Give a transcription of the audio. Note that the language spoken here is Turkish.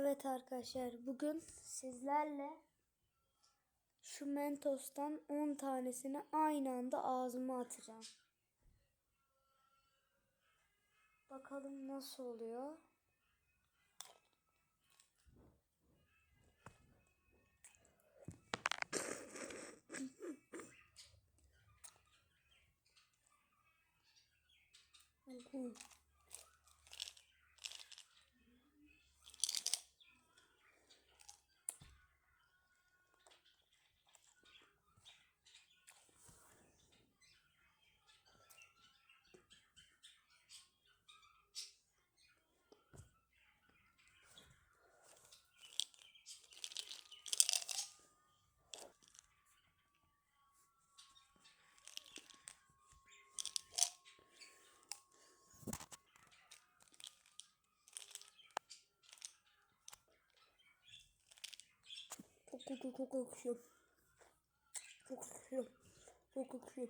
Evet arkadaşlar, bugün sizlerle şu Mentos'tan 10 tanesini aynı anda ağzıma atacağım. Bakalım nasıl oluyor. Çok yakışıyor. Çok yakışıyor. Çok yakışıyor.